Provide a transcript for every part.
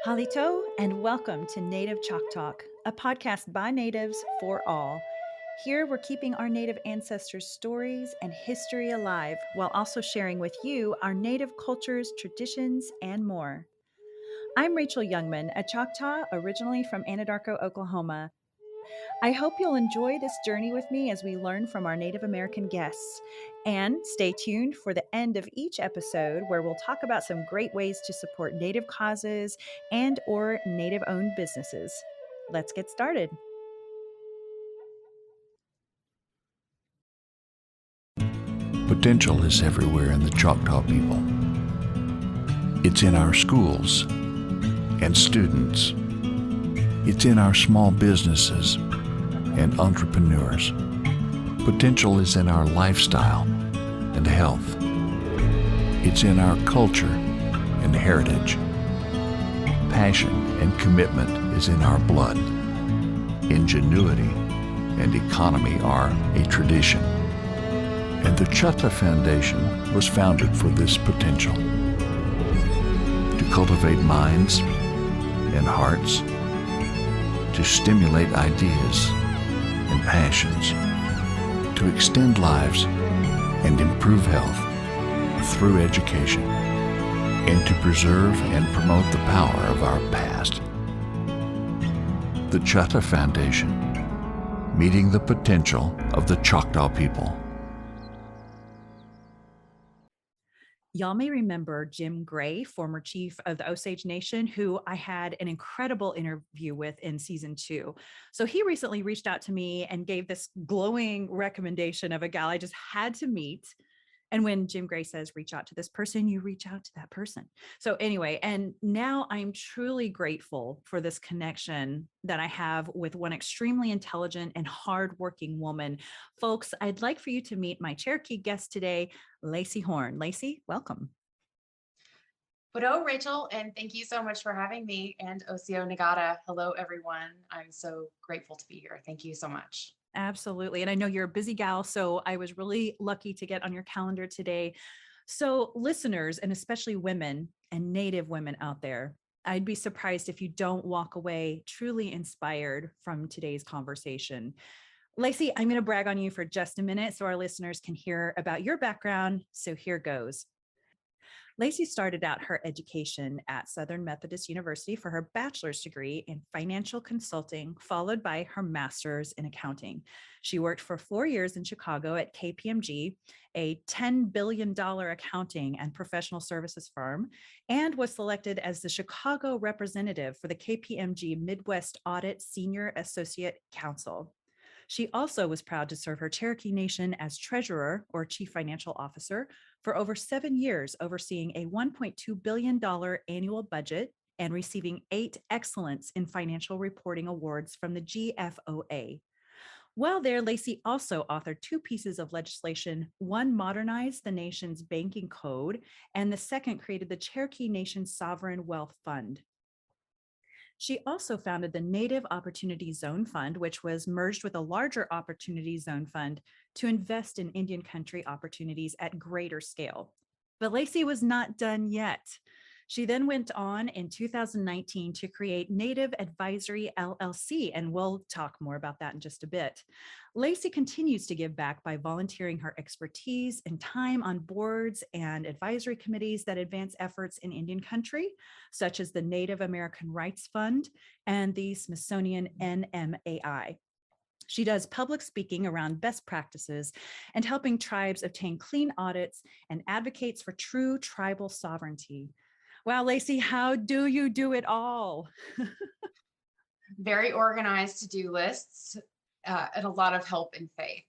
Halito, and welcome to Native Chalk Talk, a podcast by natives for all. Here, we're keeping our Native ancestors' stories and history alive while also sharing with you our Native cultures, traditions, and more. I'm Rachel Youngman, a Choctaw originally from Anadarko, Oklahoma. I hope you'll enjoy this journey with me as we learn from our Native American guests. And stay tuned for the end of each episode where we'll talk about some great ways to support Native causes and or Native-owned businesses. Let's get started. Potential is everywhere in the Choctaw people. It's in our schools and students. It's in our small businesses and entrepreneurs. Potential is in our lifestyle and health. It's in our culture and heritage. Passion and commitment is in our blood. Ingenuity and economy are a tradition. And the Chutta Foundation was founded for this potential. To cultivate minds and hearts, to stimulate ideas and passions, to extend lives and improve health through education, and to preserve and promote the power of our past. The Chutta Foundation, meeting the potential of the Choctaw people. Y'all may remember Jim Gray, former chief of the Osage Nation, who I had an incredible interview with in season 2. So he recently reached out to me and gave this glowing recommendation of a gal I just had to meet. And when Jim Gray says, reach out to this person, you reach out to that person. So anyway, and now I'm truly grateful for this connection that I have with one extremely intelligent and hardworking woman. Folks, I'd like for you to meet my Cherokee guest today, Lacey Horn. Lacey, welcome. Hello, Rachel, and thank you so much for having me. And Osio Nagata, hello, everyone. I'm so grateful to be here. Thank you so much. Absolutely. And I know you're a busy gal, so I was really lucky to get on your calendar today. So, listeners, and especially women and Native women out there, I'd be surprised if you don't walk away truly inspired from today's conversation. Lacey, I'm going to brag on you for just a minute so our listeners can hear about your background. So, here goes. Lacey started out her education at Southern Methodist University for her bachelor's degree in financial consulting, followed by her master's in accounting. She worked for 4 years in Chicago at KPMG, a $10 billion accounting and professional services firm, and was selected as the Chicago representative for the KPMG Midwest Audit Senior Associate Counsel. She also was proud to serve her Cherokee Nation as treasurer or chief financial officer for over 7 years, overseeing a $1.2 billion annual budget and receiving 8 Excellence in Financial Reporting awards from the GFOA. While there, Lacey also authored 2 pieces of legislation. One modernized the nation's banking code, and the second created the Cherokee Nation Sovereign Wealth Fund. She also founded the Native Opportunity Zone Fund, which was merged with a larger Opportunity Zone Fund to invest in Indian country opportunities at greater scale. But Lacey was not done yet. She then went on in 2019 to create Native Advisory LLC, and we'll talk more about that in just a bit. Lacey continues to give back by volunteering her expertise and time on boards and advisory committees that advance efforts in Indian country, such as the Native American Rights Fund and the Smithsonian NMAI. She does public speaking around best practices and helping tribes obtain clean audits and advocates for true tribal sovereignty. Wow, Lacey, how do you do it all? Very organized to-do lists and a lot of help and faith.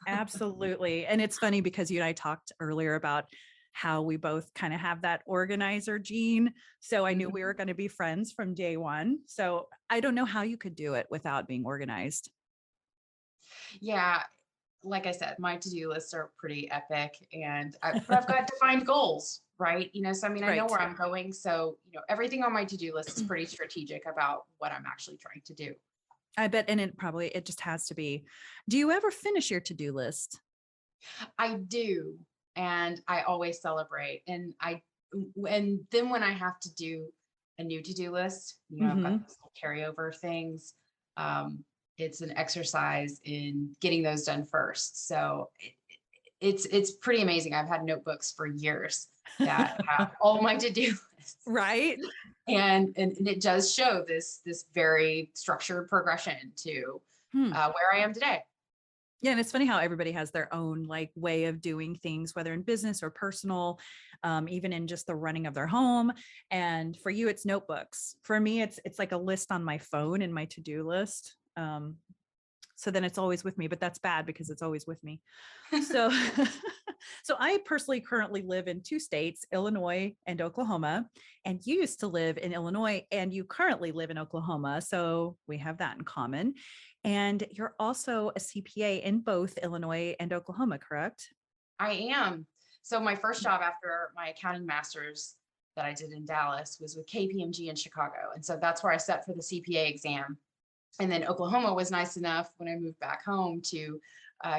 Absolutely. And it's funny because you and I talked earlier about how we both kind of have that organizer gene. So I knew we were going to be friends from day one. So I don't know how you could do it without being organized. Yeah, like I said, my to-do lists are pretty epic, but I've got defined goals, right? So I mean, I know Right. where I'm going. So, everything on my to-do list is pretty strategic about what I'm actually trying to do. I bet. And it just has to be. Do you ever finish your to-do list? I do, and I always celebrate. And then when I have to do a new to-do list. I've Mm-hmm. got those little carryover things. It's an exercise in getting those done first. So it's pretty amazing. I've had notebooks for years that have all my to-do lists. Right. And it does show this very structured progression to Hmm. where I am today. Yeah. And it's funny how everybody has their own like way of doing things, whether in business or personal, even in just the running of their home. And for you, it's notebooks. For me, it's like a list on my phone in my to-do list. So then it's always with me, but that's bad because it's always with me. So, so I personally currently live in two states, Illinois and Oklahoma, and you used to live in Illinois and you currently live in Oklahoma. So we have that in common. And you're also a CPA in both Illinois and Oklahoma, correct? I am. So my first job after my accounting master's that I did in Dallas was with KPMG in Chicago. And so that's where I sat for the CPA exam. And then Oklahoma was nice enough when I moved back home to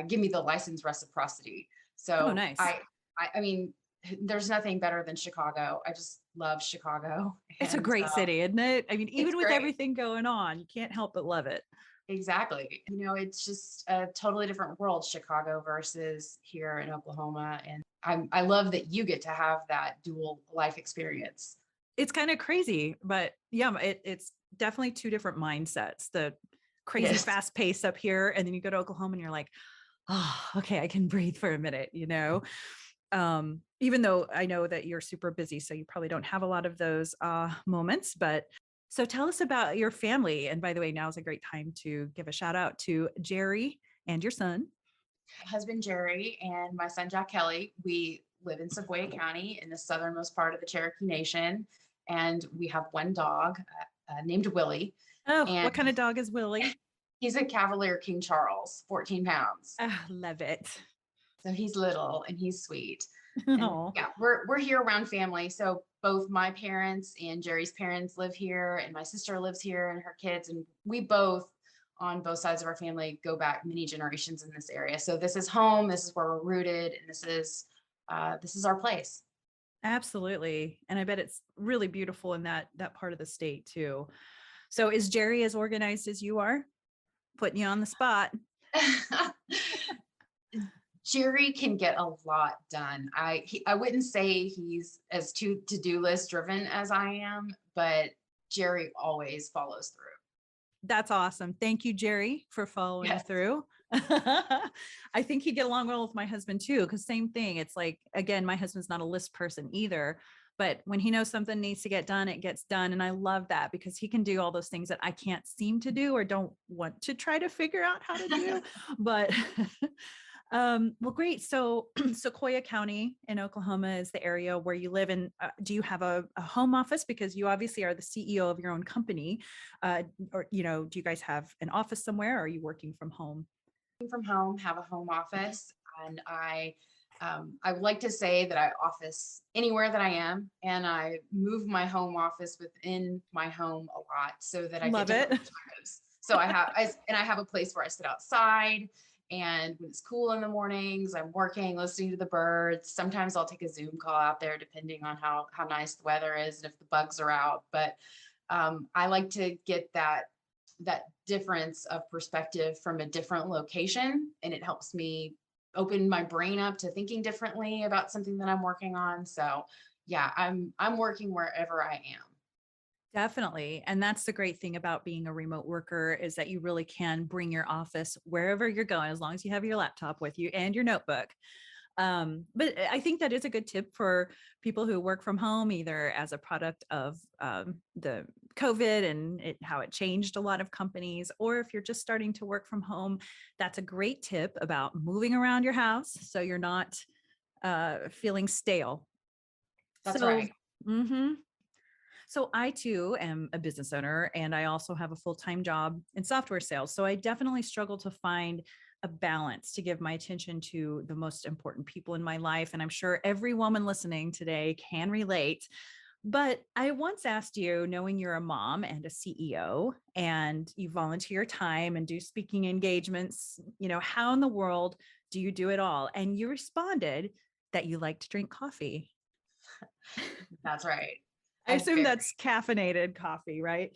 give me the license reciprocity. Oh, So nice. I mean, there's nothing better than Chicago. I just love Chicago, It's a and great city, isn't it? I mean, it's even with great. everything going on, you can't help but love it. Exactly. It's just a totally different world, Chicago versus here in Oklahoma. And I love that you get to have that dual life experience. It's kind of crazy, but yeah, it's definitely two different mindsets. The crazy Yes. fast pace up here, and then you go to Oklahoma and you're like, oh, okay, I can breathe for a minute, even though I know that you're super busy, so you probably don't have a lot of those moments. But so tell us about your family. And by the way, now is a great time to give a shout out to Jerry and your son. Husband Jerry and my son Jack Kelly, we live in Sequoia County in the southernmost part of the Cherokee Nation. And we have one dog named Willie. Oh, And what kind of dog is Willie? he's a Cavalier King Charles, 14 pounds. Love it. So he's little and he's sweet. And Oh, yeah, we're here around family. So both my parents and Jerry's parents live here, and my sister lives here and her kids. And we both, on both sides of our family, go back many generations in this area. So this is home. This is where we're rooted, and this is our place. absolutely. And I bet it's really beautiful in that part of the state too. So is Jerry as organized as you are? Putting you on the spot. Jerry can get a lot done. I wouldn't say he's as to-do list driven as I am, but Jerry always follows through. That's awesome. Thank you, Jerry, for following Yes. through. I think he'd get along well with my husband too, because same thing. It's like, again, my husband's not a list person either, but when he knows something needs to get done, it gets done. And I love that because he can do all those things that I can't seem to do or don't want to try to figure out how to do. But well, great. So Sequoia County in Oklahoma is the area where you live in. Do you have a home office? Because you obviously are the CEO of your own company. Or, do you guys have an office somewhere or are you working from home? From home, have a home office, and I would like to say that I office anywhere that I am, and I move my home office within my home a lot so that I Love get different it. perspectives. So I have a place where I sit outside, and when it's cool in the mornings, I'm working, listening to the birds. Sometimes I'll take a Zoom call out there, depending on how nice the weather is and if the bugs are out. But I like to get that difference of perspective from a different location, and it helps me open my brain up to thinking differently about something that I'm working on. So yeah, I'm working wherever I am. Definitely. And that's the great thing about being a remote worker is that you really can bring your office wherever you're going, as long as you have your laptop with you and your notebook. But I think that is a good tip for people who work from home, either as a product of the COVID and how it changed a lot of companies, or if you're just starting to work from home, that's a great tip about moving around your house so you're not feeling stale. That's So, right. mhm. So I too am a business owner and I also have a full-time job in software sales. So I definitely struggle to find a balance to give my attention to the most important people in my life. And I'm sure every woman listening today can relate. But I once asked you, knowing you're a mom and a CEO and you volunteer your time and do speaking engagements, how in the world do you do it all? And you responded that you like to drink coffee. That's right. I assume that's caffeinated coffee, right?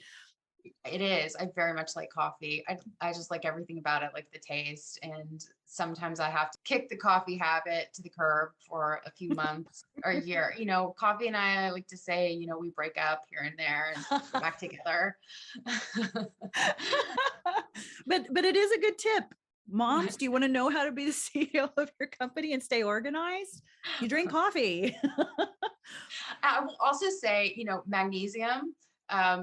It is. I very much like coffee. I just like everything about it, like the taste. And sometimes I have to kick the coffee habit to the curb for a few months or a year. Coffee and I like to say, we break up here and there and go back together. But it is a good tip. Moms, do you want to know how to be the CEO of your company and stay organized? You drink coffee. I will also say, magnesium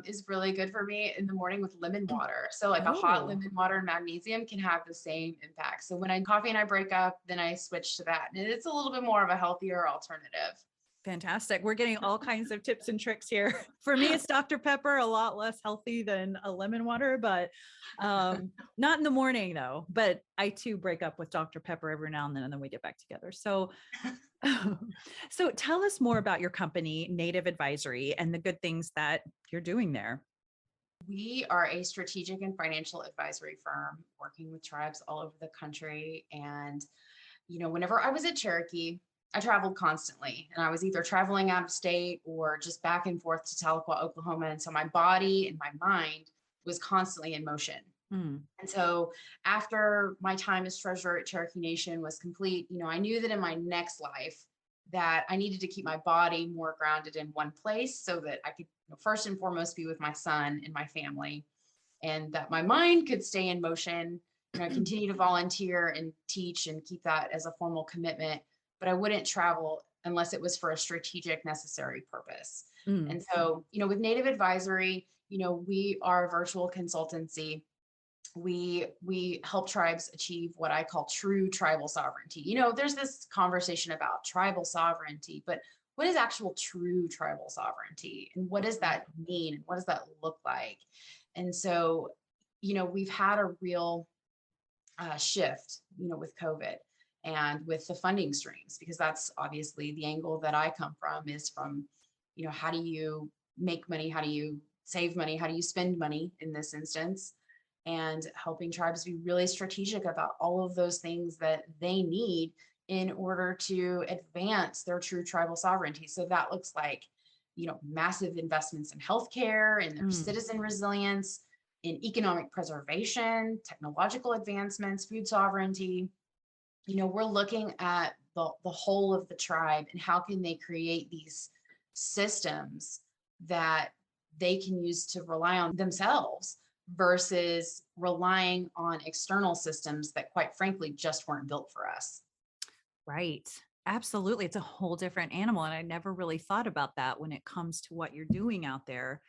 is really good for me in the morning with lemon water. So like a hot Oh. lemon water and magnesium can have the same impact. So when coffee and I break up, then I switch to that. And it's a little bit more of a healthier alternative. Fantastic. We're getting all kinds of tips and tricks here. For me, it's Dr. Pepper, a lot less healthy than a lemon water, but not in the morning though. But I too break up with Dr. Pepper every now and then we get back together. So, so tell us more about your company, Native Advisory, and the good things that you're doing there. We are a strategic and financial advisory firm working with tribes all over the country. And, whenever I was at Cherokee, I traveled constantly and I was either traveling out of state or just back and forth to Tahlequah, Oklahoma. And so my body and my mind was constantly in motion. Mm. And so after my time as treasurer at Cherokee Nation was complete, I knew that in my next life that I needed to keep my body more grounded in one place so that I could first and foremost be with my son and my family, and that my mind could stay in motion. I continue to volunteer and teach and keep that as a formal commitment, but I wouldn't travel unless it was for a strategic, necessary purpose. Mm. And so, with Native Advisory, we are a virtual consultancy. We help tribes achieve what I call true tribal sovereignty. There's this conversation about tribal sovereignty, but what is actual true tribal sovereignty? And what does that mean? And what does that look like? And so, we've had a real shift, with COVID and with the funding streams, because that's obviously the angle that I come from is from, how do you make money? How do you save money? How do you spend money in this instance? And helping tribes be really strategic about all of those things that they need in order to advance their true tribal sovereignty. So that looks like, massive investments in healthcare and their citizen resilience, in economic preservation, technological advancements, food sovereignty. We're looking at the whole of the tribe and how can they create these systems that they can use to rely on themselves versus relying on external systems that quite frankly just weren't built for us. Right. Absolutely. It's a whole different animal. And I never really thought about that when it comes to what you're doing out there.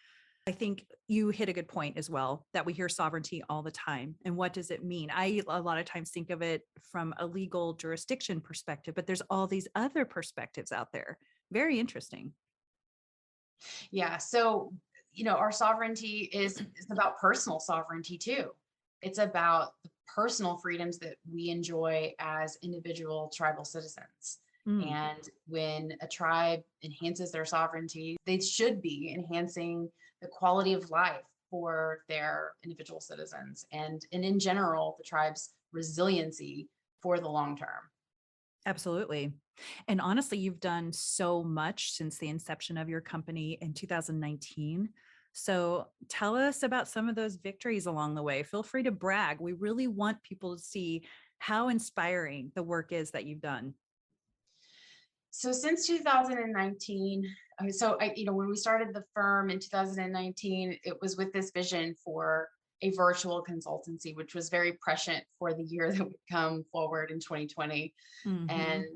I think you hit a good point as well, that we hear sovereignty all the time. And what does it mean? I a lot of times think of it from a legal jurisdiction perspective, but there's all these other perspectives out there. Very interesting. Yeah. So, our sovereignty is about personal sovereignty too. It's about the personal freedoms that we enjoy as individual tribal citizens. Mm. And when a tribe enhances their sovereignty, they should be enhancing the quality of life for their individual citizens and in general, the tribe's resiliency for the long term. Absolutely. And honestly, you've done so much since the inception of your company in 2019. So tell us about some of those victories along the way. Feel free to brag. We really want people to see how inspiring the work is that you've done. So since 2019, when we started the firm in 2019, it was with this vision for a virtual consultancy, which was very prescient for the year that would come forward in 2020. Mhm. And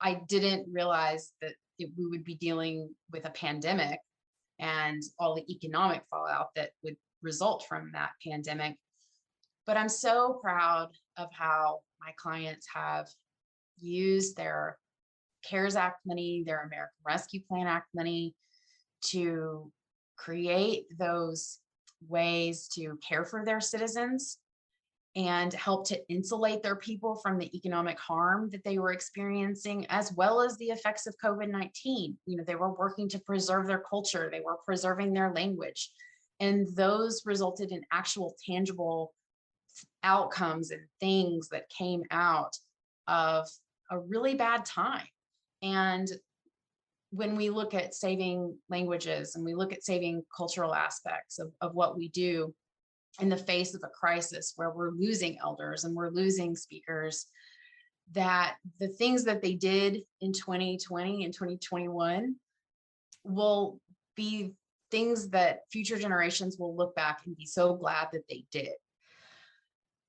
I didn't realize that we would be dealing with a pandemic and all the economic fallout that would result from that pandemic. But I'm so proud of how my clients have used their CARES Act money, their American Rescue Plan Act money to create those ways to care for their citizens and help to insulate their people from the economic harm that they were experiencing, as well as the effects of COVID-19. They were working to preserve their culture, they were preserving their language, and those resulted in actual tangible outcomes and things that came out of a really bad time. And when we look at saving languages and we look at saving cultural aspects of what we do in the face of a crisis where we're losing elders and we're losing speakers, that the things that they did in 2020 and 2021 will be things that future generations will look back and be so glad that they did.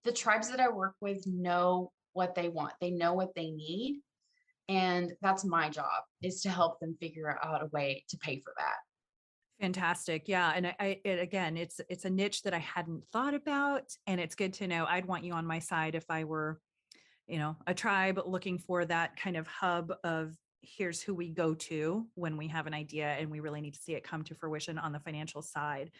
The tribes that I work with know what they want. They know what they need. And that's my job, is to help them figure out a way to pay for that. Fantastic. Yeah. And again, it's a niche that I hadn't thought about, and it's good to know. I'd want you on my side if I were, a tribe looking for that kind of hub of, here's who we go to when we have an idea and we really need to see it come to fruition on the financial side.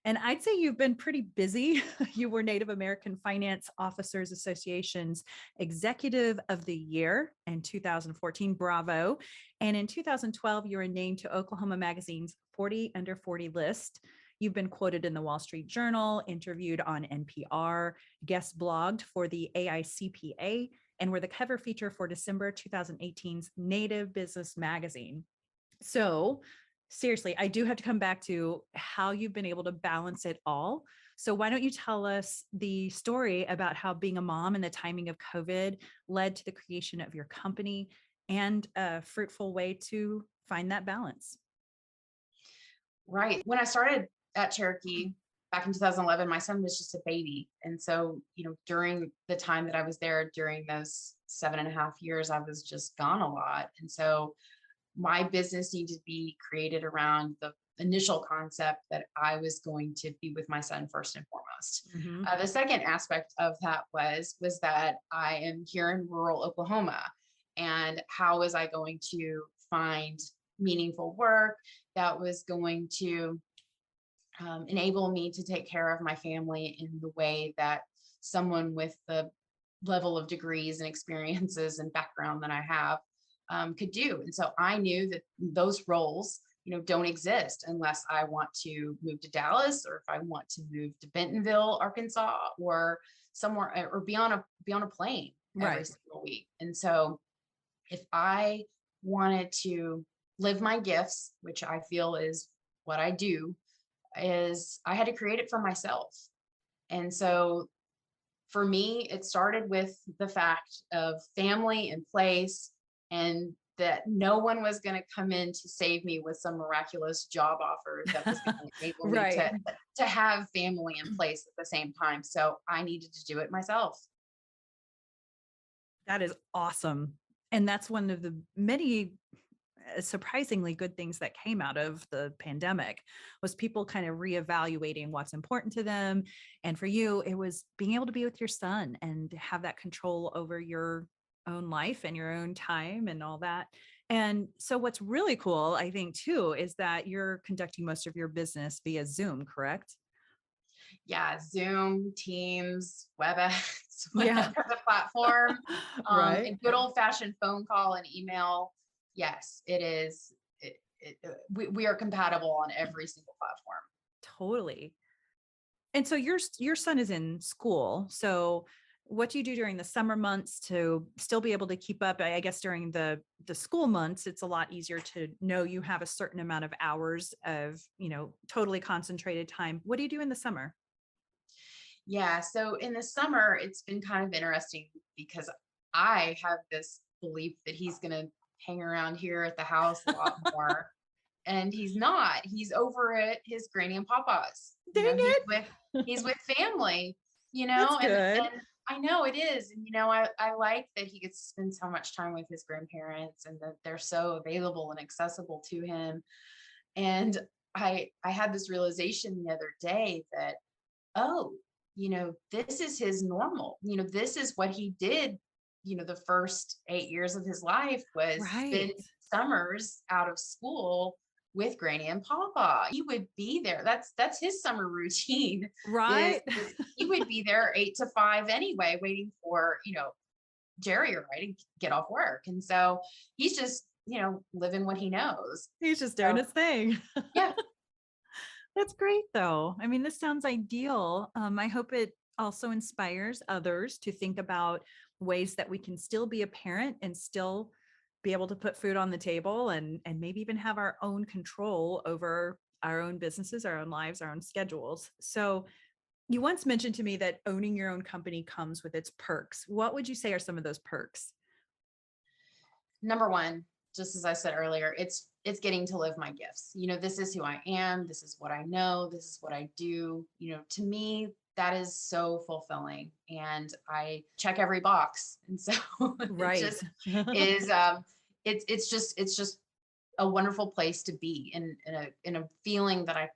And I'd say you've been pretty busy. You were Native American Finance Officers Association's Executive of the Year in 2014. Bravo. And in 2012, you were named to Oklahoma Magazine's 40 Under 40 list. You've been quoted in the Wall Street Journal, interviewed on NPR, guest blogged for the AICPA, and were the cover feature for December 2018's Native Business Magazine. So seriously, I do have to come back to how you've been able to balance it all. So why don't you tell us the story about how being a mom and the timing of COVID led to the creation of your company and a fruitful way to find that balance? Right. When I started at Cherokee back in 2011, my son was just a baby. And so, during the time that I was there, during those 7.5 years, I was just gone a lot. And so my business needed to be created around the initial concept that I was going to be with my son first and foremost. Mm-hmm. The second aspect of that was that I am here in rural Oklahoma, and how was I going to find meaningful work that was going to enable me to take care of my family in the way that someone with the level of degrees and experiences and background that I have could do. And so I knew that those roles, don't exist unless I want to move to Dallas, or if I want to move to Bentonville, Arkansas, or somewhere, or be on a plane every single week. And so if I wanted to live my gifts, which I feel is what I do, is I had to create it for myself. And so for me, it started with the fact of family and place, and that no one was going to come in to save me with some miraculous job offer that was going to enable me to have family and place at the same time. So I needed to do it myself. That is awesome. And that's one of the many surprisingly good things that came out of the pandemic, was people kind of reevaluating what's important to them. And for you, it was being able to be with your son and have that control over your own life and your own time and all that. And so what's really cool, I think too, is that you're conducting most of your business via Zoom, correct? Yeah, Zoom, Teams, WebEx, Yeah. whatever the platform, Right. and good old fashioned phone call and email. Yes, it is. We are compatible on every single platform. Totally. And so your son is in school. So what do you do during the summer months to still be able to keep up? I guess during the school months, it's a lot easier to know you have a certain amount of hours of, totally concentrated time. What do you do in the summer? Yeah, so in the summer, it's been kind of interesting because I have this belief that he's going to hang around here at the house a lot more. And he's not. He's over at his granny and papa's. Dang it. He's with family, That's good. and I know it is. And, I like that he gets to spend so much time with his grandparents, and that they're so available and accessible to him. And I had this realization the other day that, oh, this is his normal. This is what he did. The first 8 years of his life was spend summers out of school with Granny and Papa. He would be there. That's his summer routine. Right. He would be there 8 to 5 anyway, waiting for, Jerry or I to get off work. And so he's just, living what he knows. He's just doing his thing. Yeah. That's great though. I mean, this sounds ideal. I hope it also inspires others to think about ways that we can still be a parent and still be able to put food on the table and maybe even have our own control over our own businesses, our own lives, our own schedules. So you once mentioned to me that owning your own company comes with its perks. What would you say are some of those perks? Number one, just as I said earlier, it's getting to live my gifts. This is who I am. This is what I know. This is what I do. To me, that is so fulfilling, and I check every box. And so it Right. just is, it's just a wonderful place to be, in a feeling that I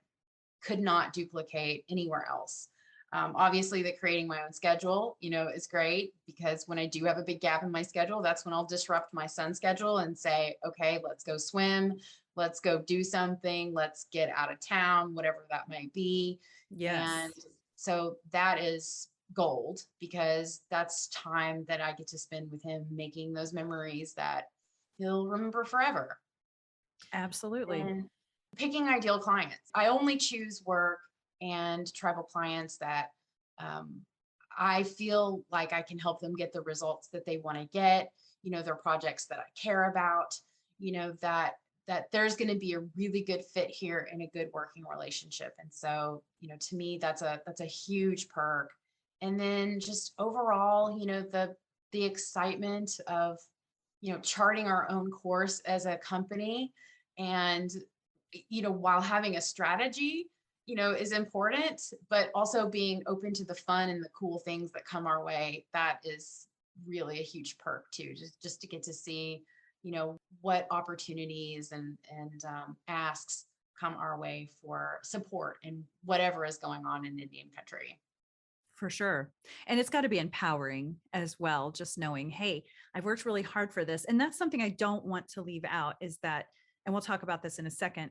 could not duplicate anywhere else. Obviously, the creating my own schedule, is great, because when I do have a big gap in my schedule, that's when I'll disrupt my son's schedule and say, okay, let's go swim, let's go do something, let's get out of town, whatever that might be. And Yes, so that is gold, because that's time that I get to spend with him, making those memories that he'll remember forever. absolutely. And picking ideal clients. I only choose work and tribal clients that, um, I feel like I can help them get the results that they want to get. They're projects that I care about. That there's going to be a really good fit here and a good working relationship. And so, to me, that's a huge perk. And then just overall, the excitement of, charting our own course as a company, and while having a strategy, is important, but also being open to the fun and the cool things that come our way. That is really a huge perk too, just to get to see, what opportunities and asks come our way for support and whatever is going on in Indian country. For sure. And it's got to be empowering as well, just knowing, hey, I've worked really hard for this. And that's something I don't want to leave out is that, and we'll talk about this in a second,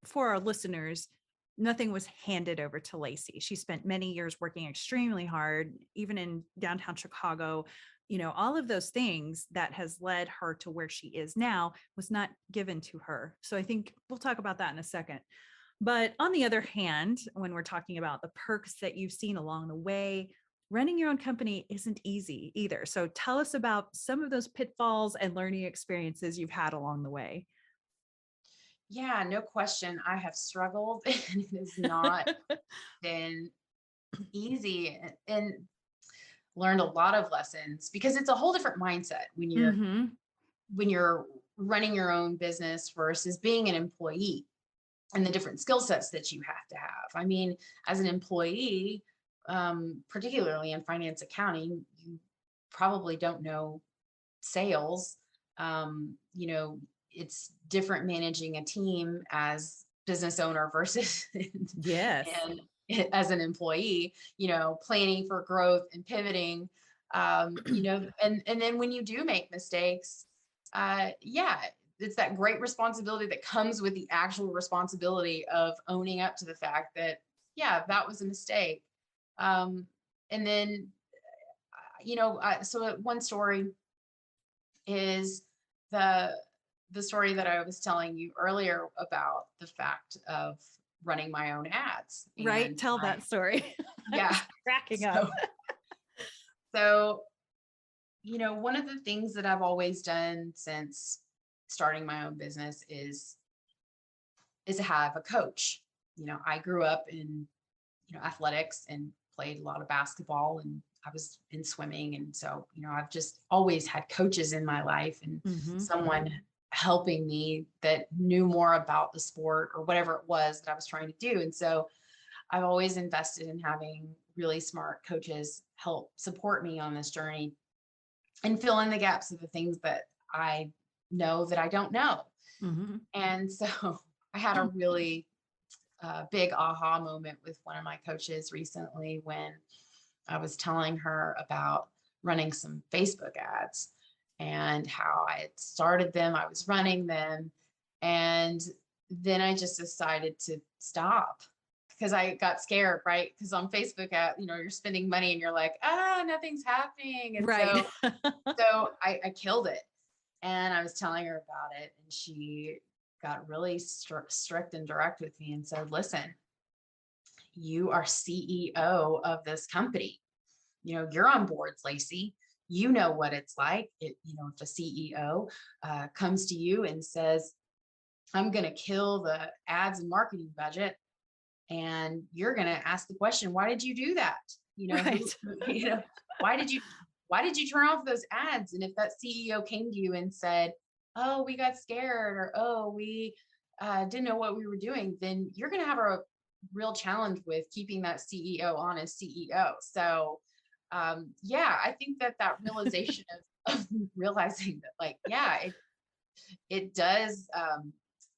for our listeners, nothing was handed over to Lacey. She spent many years working extremely hard, even in downtown Chicago. All of those things that has led her to where she is now was not given to her. So I think we'll talk about that in a second. But on the other hand, when we're talking about the perks that you've seen along the way, running your own company isn't easy either. So tell us about some of those pitfalls and learning experiences you've had along the way. Yeah, no question. I have struggled and it has not been easy, and learned a lot of lessons, because it's a whole different mindset when you're Hmm. when you're running your own business versus being an employee, and the different skill sets that you have to have. I mean, as an employee, particularly in finance accounting, you probably don't know sales. It's different managing a team as business owner versus Yes. and as an employee, planning for growth and pivoting, and then when you do make mistakes, yeah, it's that great responsibility that comes with the actual responsibility of owning up to the fact that, yeah, that was a mistake. And then, so one story is the the story that I was telling you earlier about the fact of running my own ads. Right. And Tell that story. I yeah, was cracking up. so so one of the things that I've always done since starting my own business is to have a coach. I grew up in, athletics, and played a lot of basketball, and I was in swimming. And so, I've just always had coaches in my life, and Hmm. someone helping me that knew more about the sport or whatever it was that I was trying to do. And so I've always invested in having really smart coaches help support me on this journey and fill in the gaps of the things that I know that I don't know. Hmm. And so I had a really big aha moment with one of my coaches recently, when I was telling her about running some Facebook ads and how I had started them, I was running them. And then I just decided to stop, because I got scared, right? Because on Facebook you're spending money and you're like, nothing's happening. And Right. so I killed it. And I was telling her about it, and she got really strict and direct with me and said, listen, you are CEO of this company. You're on boards, Lacey. you know what it's like. If a CEO comes to you and says, I'm going to kill the ads and marketing budget, and you're going to ask the question, why did you do that? Right. Why did you turn off those ads? And if that CEO came to you and said, oh, we got scared, or, oh, we didn't know what we were doing, then you're going to have a real challenge with keeping that CEO on as CEO. So I think that realization of realizing that, like, it does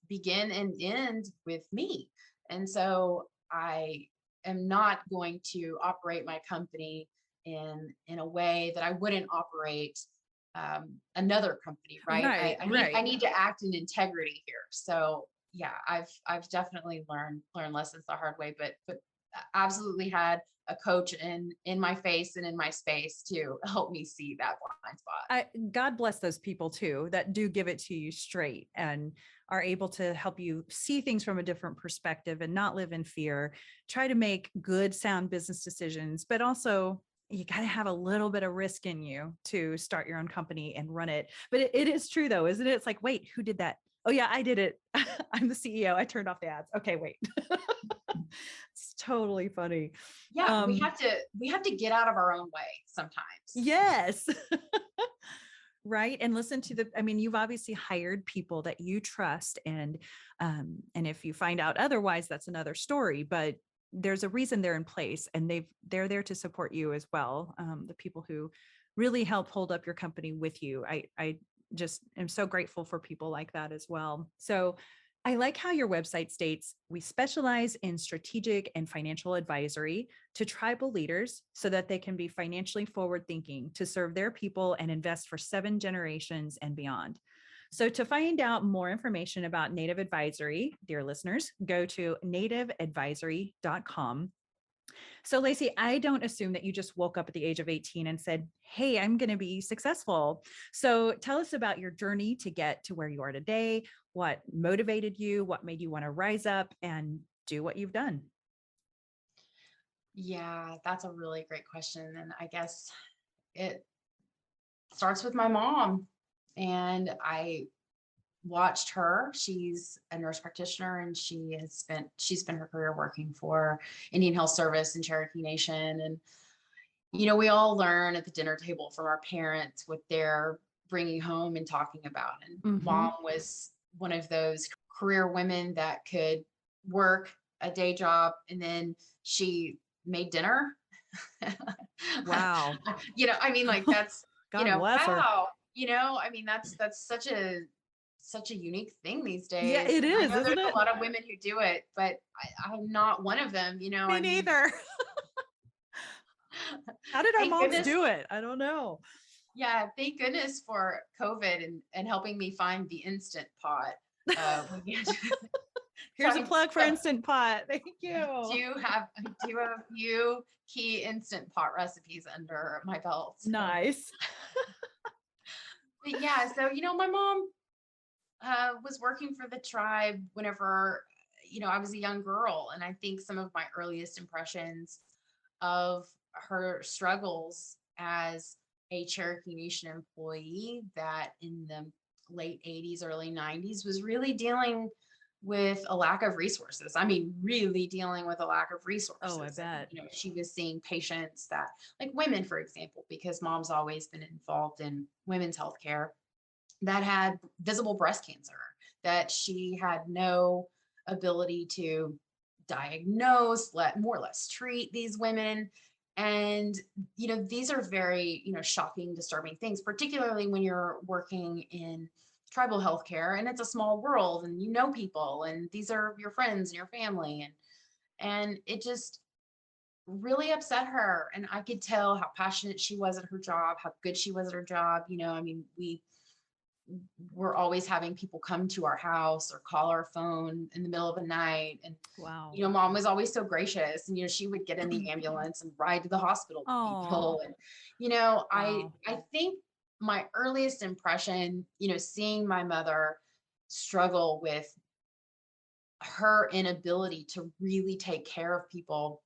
begin and end with me. And so I am not going to operate my company in a way that I wouldn't operate another company, right? Right, I right. need to act in integrity here. So yeah, I've definitely learned lessons the hard way, but absolutely had a coach in my face and in my space to help me see that blind spot. God bless those people too, that do give it to you straight and are able to help you see things from a different perspective and not live in fear, try to make good, sound business decisions, but also you got to have a little bit of risk in you to start your own company and run it. But it is true though, isn't it? It's like, wait, who did that? Oh yeah, I did it. I'm the CEO. I turned off the ads. Okay, wait. It's totally funny. Yeah, we have to get out of our own way sometimes. Yes. Right. And listen to you've obviously hired people that you trust. And if you find out otherwise, that's another story, but there's a reason they're in place and they're there to support you as well. The people who really help hold up your company with you. I just am so grateful for people like that as well. So I like how your website states, we specialize in strategic and financial advisory to tribal leaders so that they can be financially forward thinking to serve their people and invest for 7 generations and beyond. So to find out more information about Native Advisory, dear listeners, go to nativeadvisory.com. So Lacey, I don't assume that you just woke up at the age of 18 and said, hey, I'm going to be successful. So tell us about your journey to get to where you are today. What motivated you? What made you want to rise up and do what you've done? Yeah, that's a really great question. And I guess it starts with my mom. And I watched her. She's a nurse practitioner, and she's spent her career working for Indian Health Service and Cherokee Nation. And we all learn at the dinner table from our parents what they're bringing home and talking about. And mom was one of those career women that could work a day job and then she made dinner. Wow. Like that's, God bless her. wow, that's such a unique thing these days. Yeah, it And I is, know isn't there's it? a lot of women who do it, but I'm not one of them, Me neither. How did our thank moms goodness. do it? I don't know. Yeah, thank goodness for COVID and helping me find the Instant Pot. Here's a plug for Instant Pot. Thank you. Do have a few key Instant Pot recipes under my belt. So. Nice. But yeah, so my mom was working for the tribe whenever I was a young girl, and I think some of my earliest impressions of her struggles as a Cherokee Nation employee that in the late 80s, early 90s was really dealing with a lack of resources. I mean, really dealing with a lack of resources. Oh, I bet. She was seeing patients that, like women, for example, because mom's always been involved in women's healthcare, that had visible breast cancer, that she had no ability to diagnose, more or less treat these women. And, these are very, shocking, disturbing things, particularly when you're working in tribal healthcare and it's a small world and people, and these are your friends and your family. And it just really upset her. And I could tell how passionate she was at her job, how good she was at her job. We were always having people come to our house or call our phone in the middle of the night. And, wow, mom was always so gracious, and, she would get in the ambulance and ride to the hospital with people. And, wow. I think my earliest impression, seeing my mother struggle with her inability to really take care of people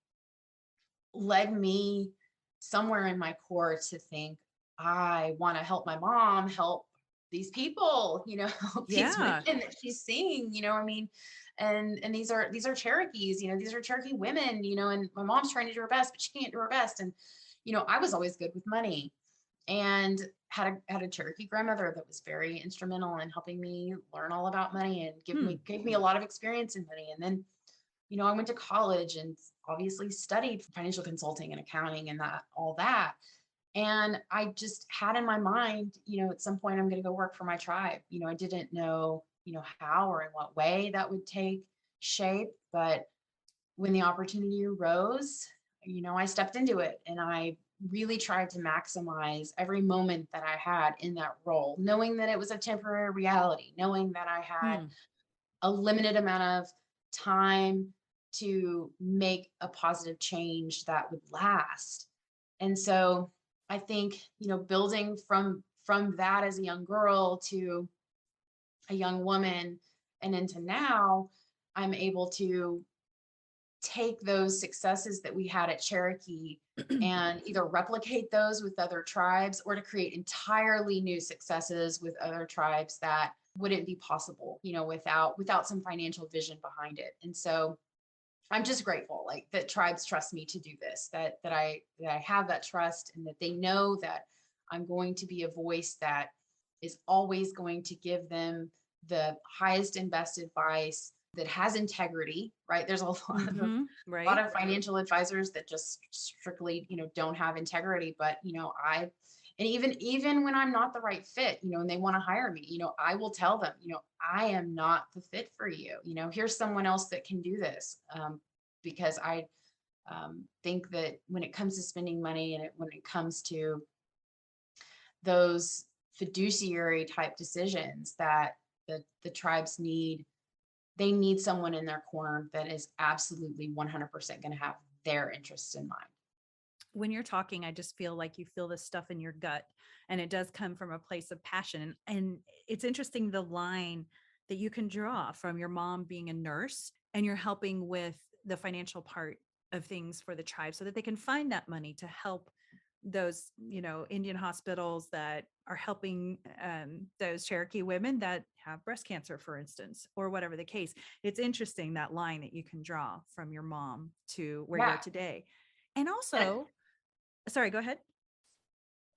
led me somewhere in my core to think, I want to help my mom help these people, help these women Yeah. that she's seeing, I mean, and these are Cherokees, these are Cherokee women, and my mom's trying to do her best, but she can't do her best. And, I was always good with money, and had a Cherokee grandmother that was very instrumental in helping me learn all about money and Hmm. gave me a lot of experience in money. And then, I went to college and obviously studied financial consulting and accounting and all that. And I just had in my mind, at some point I'm going to go work for my tribe. I didn't know, how or in what way that would take shape, but when the opportunity arose, I stepped into it, and I really tried to maximize every moment that I had in that role, knowing that it was a temporary reality, knowing that I had Hmm. a limited amount of time to make a positive change that would last. And so I think, building from that as a young girl to a young woman and into now, I'm able to take those successes that we had at Cherokee and either replicate those with other tribes or to create entirely new successes with other tribes that wouldn't be possible, without some financial vision behind it. And so I'm just grateful, like, that tribes trust me to do this, that I have that trust, and that they know that I'm going to be a voice that is always going to give them the highest and best advice that has integrity, right? There's a lot of Mm-hmm. a lot Right. of financial advisors that just strictly, don't have integrity, but and even when I'm not the right fit, and they want to hire me, I will tell them, I am not the fit for you. Here's someone else that can do this. Because I think that when it comes to spending money, and when it comes to those fiduciary type decisions, that the tribes they need someone in their corner that is absolutely 100% going to have their interests in mind. When you're talking, I just feel like you feel this stuff in your gut, and it does come from a place of passion. And it's interesting, the line that you can draw from your mom being a nurse, and you're helping with the financial part of things for the tribe so that they can find that money to help those, Indian hospitals that are helping those Cherokee women that have breast cancer, for instance, or whatever the case. It's interesting, that line that you can draw from your mom to where you Yeah. are today. And And also, sorry, go ahead.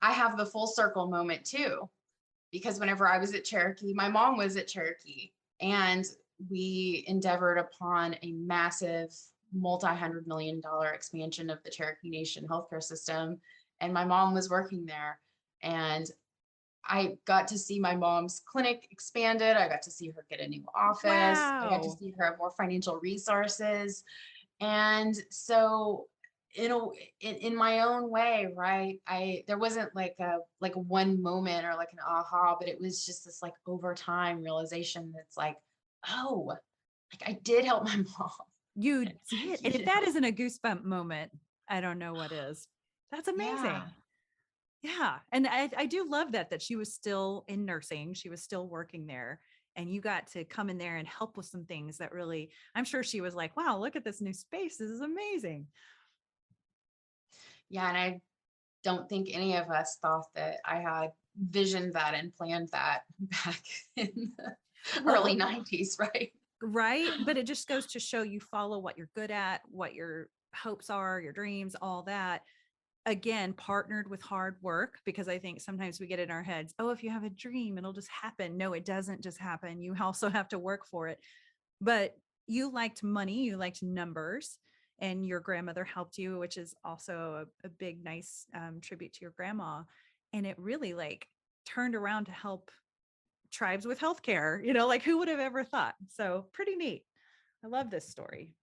I have the full circle moment too, because whenever I was at Cherokee, my mom was at Cherokee, and we endeavored upon a massive multi-$100 million expansion of the Cherokee Nation healthcare system. And my mom was working there. And I got to see my mom's clinic expanded. I got to see her get a new office. I got to Wow. see her have more financial resources. And so, in my own way, right? There wasn't like one moment or like an aha, but it was just this like over time realization that's like, oh, like I did help my mom. You did. And if You that know? isn't a goosebump moment, I don't know what is. That's Yeah. amazing. Yeah. And I do love that she was still in nursing. She was still working there. And you got to come in there and help with some things that really, I'm sure she was like, wow, look at this new space. This is amazing. Yeah. And I don't think any of us thought that I had visioned that and planned that back in the early Well, 90s, right? right. But it just goes to show you follow what you're good at, what your hopes are, your dreams, all that. Again, partnered with hard work, because I think sometimes we get in our heads, oh, if you have a dream, it'll just happen. No, it doesn't just happen. You also have to work for it. But you liked money, you liked numbers, and your grandmother helped you, which is also a big, nice tribute to your grandma. And it really like turned around to help tribes with healthcare, like who would have ever thought? So pretty neat. I love this story.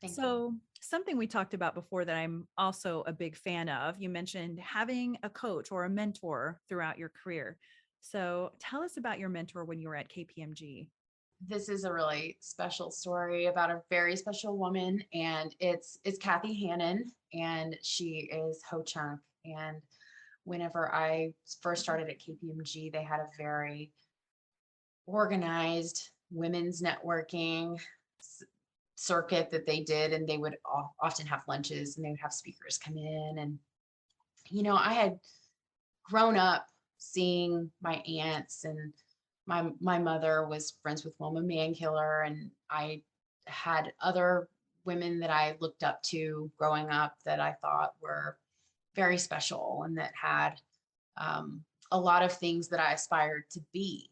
Thank you. So, something we talked about before that I'm also a big fan of, you mentioned having a coach or a mentor throughout your career. So, tell us about your mentor when you were at KPMG. This is a really special story about a very special woman, and it's Kathy Hannan, and she is Ho Chunk. And whenever I first started at KPMG, they had a very organized women's networking circuit that they did, and they would often have lunches, and they would have speakers come in. And I had grown up seeing my aunts, and my mother was friends with Wilma Mankiller, and I had other women that I looked up to growing up that I thought were very special and that had a lot of things that I aspired to be.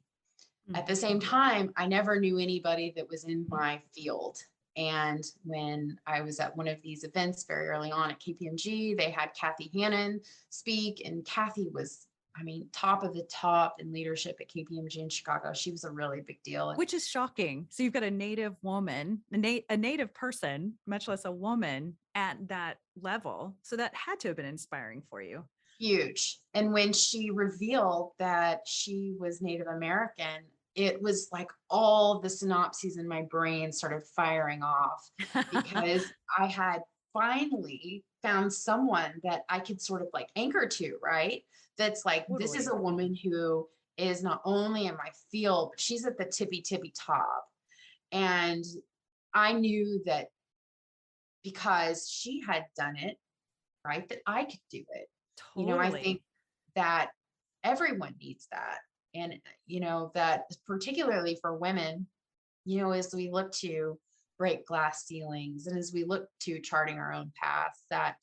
At the same time, I never knew anybody that was in my field. And when I was at one of these events very early on at KPMG, they had Kathy Hannan speak, and Kathy was, I mean, top of the top in leadership at KPMG in Chicago. She was a really big deal. Which is shocking. So you've got a Native woman, a Native person, much less a woman at that level. So that had to have been inspiring for you. Huge. And when she revealed that she was Native American, it was like all the synapses in my brain started firing off because I had finally found someone that I could sort of like anchor to, right? That's like, this is a Totally. woman who is not only in my field, but she's at the tippy top. And I knew that because she had done it, right, that I could do it. You know, I think Totally. that everyone needs that. And, you know, that particularly for women, you know, as we look to break glass ceilings and as we look to charting our own paths, that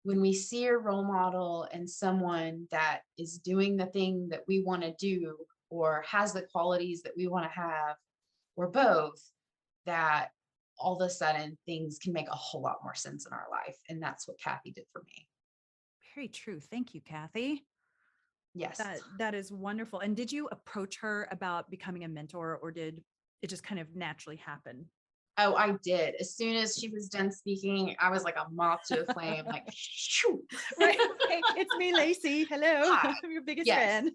when we see a role model and someone that is doing the thing that we want to do or has the qualities that we want to have, or both, that all of a sudden things can make a whole lot more sense in our life. And that's what Kathy did for me. Very true. Thank you, Kathy. Yes. That is wonderful. And did you approach her about becoming a mentor, or did it just kind of naturally happen? Oh, I did. As soon as she was done speaking, I was like a moth to a flame, like, shoo. Right. Hey, it's me, Lacey. Hello. Hi. I'm your biggest Yes.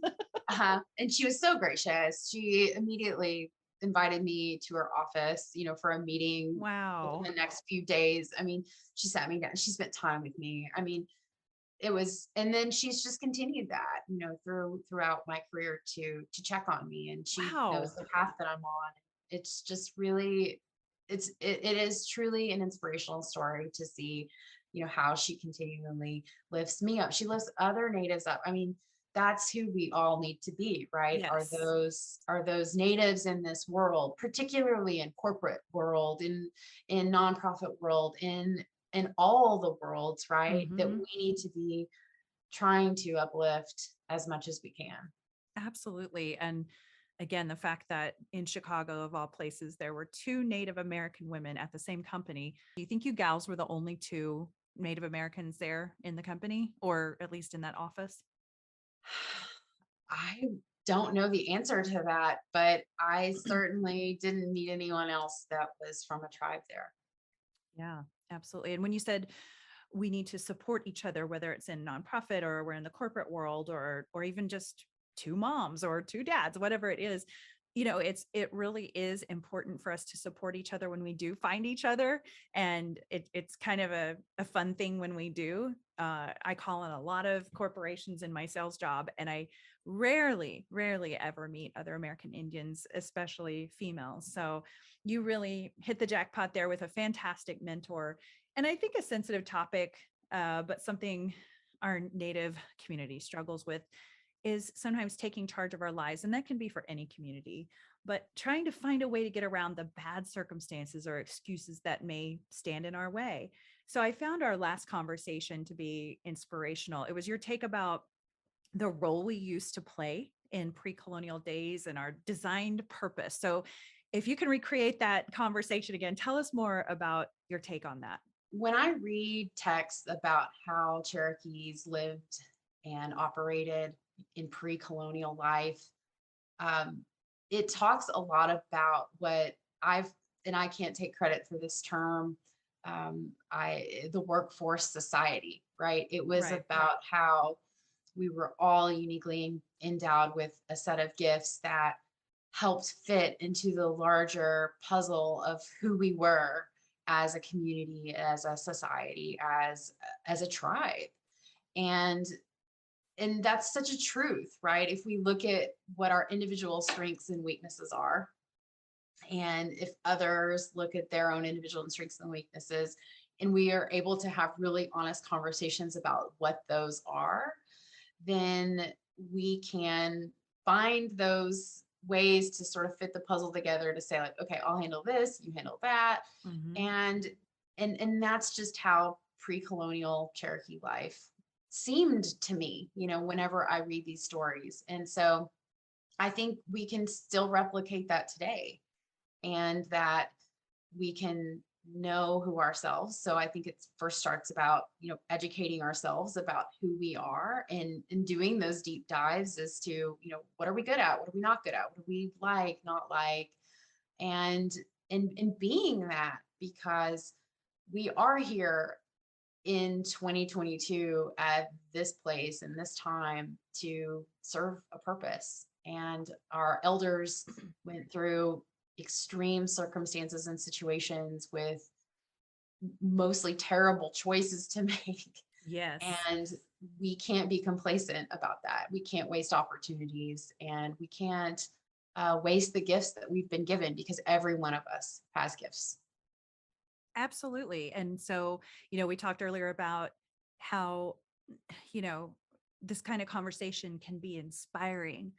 fan. And she was so gracious. She immediately invited me to her office, you know, for a meeting Wow. within the next few days. I mean, she sat me down, she spent time with me. I mean, it was, and then she's just continued that, you know, throughout my career to check on me, and she knows Wow. the path that I'm on. It's just really, it is truly an inspirational story to see, you know, how she continually lifts me up. She lifts other natives up. I mean, that's who we all need to be, right? Yes. Are those natives in this world, particularly in corporate world, in nonprofit world, in all the worlds, right? That Mhm. we need to be trying to uplift as much as we can. Absolutely. And again, the fact that in Chicago, of all places, there were two Native American women at the same company. Do you think you gals were the only two Native Americans there in the company, or at least in that office? I don't know the answer to that, but I certainly didn't meet anyone else that was from a tribe there. Yeah, absolutely. And when you said we need to support each other, whether it's in nonprofit or we're in the corporate world, or even just two moms or two dads, whatever it is, it really is important for us to support each other when we do find each other. And it's kind of a fun thing when we do. I call in a lot of corporations in my sales job, and I rarely ever meet other American Indians, especially females. So you really hit the jackpot there with a fantastic mentor. And I think a sensitive topic, but something our Native community struggles with, is sometimes taking charge of our lives. And that can be for any community, but trying to find a way to get around the bad circumstances or excuses that may stand in our way. So I found our last conversation to be inspirational. It was your take about the role we used to play in pre-colonial days and our designed purpose. So if you can recreate that conversation again, tell us more about your take on that. When I read texts about how Cherokees lived and operated in pre-colonial life, um, it talks a lot about what I've, and I can't take credit for this term, the workforce society, right? It was Right. about how we were all uniquely endowed with a set of gifts that helped fit into the larger puzzle of who we were as a community, as a society, as a tribe. And and that's such a truth, right? If we look at what our individual strengths and weaknesses are, and if others look at their own individual strengths and weaknesses, and we are able to have really honest conversations about what those are, then we can find those ways to sort of fit the puzzle together to say like, okay, I'll handle this, you handle that. Mhm. And that's just how pre-colonial Cherokee life seemed to me, whenever I read these stories. And so I think we can still replicate that today, and that we can know who ourselves. So I think it first starts about, educating ourselves about who we are, and doing those deep dives as to, what are we good at? What are we not good at? What do we like, not like? And and being that, because we are here in 2022 at this place and this time to serve a purpose. And our elders went through extreme circumstances and situations with mostly terrible choices to make. Yes. And we can't be complacent about that. We can't waste opportunities, and we can't waste the gifts that we've been given, because every one of us has gifts. Absolutely. And so, we talked earlier about how, you know, this kind of conversation can be inspiring,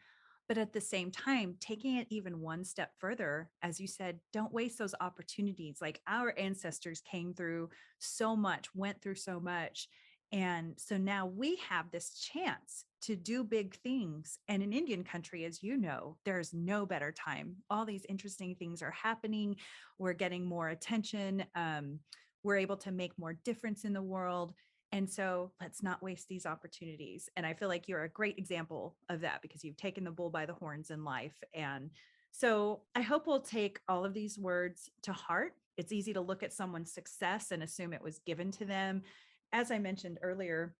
but at the same time, taking it even one step further, as you said, don't waste those opportunities. Like our ancestors came through so much, went through so much. And so now we have this chance to do big things. And in Indian country, as you know, there's no better time. All these interesting things are happening. We're getting more attention. We're able to make more difference in the world. And so let's not waste these opportunities. And I feel like you're a great example of that, because you've taken the bull by the horns in life. And so I hope we'll take all of these words to heart. It's easy to look at someone's success and assume it was given to them. As I mentioned earlier,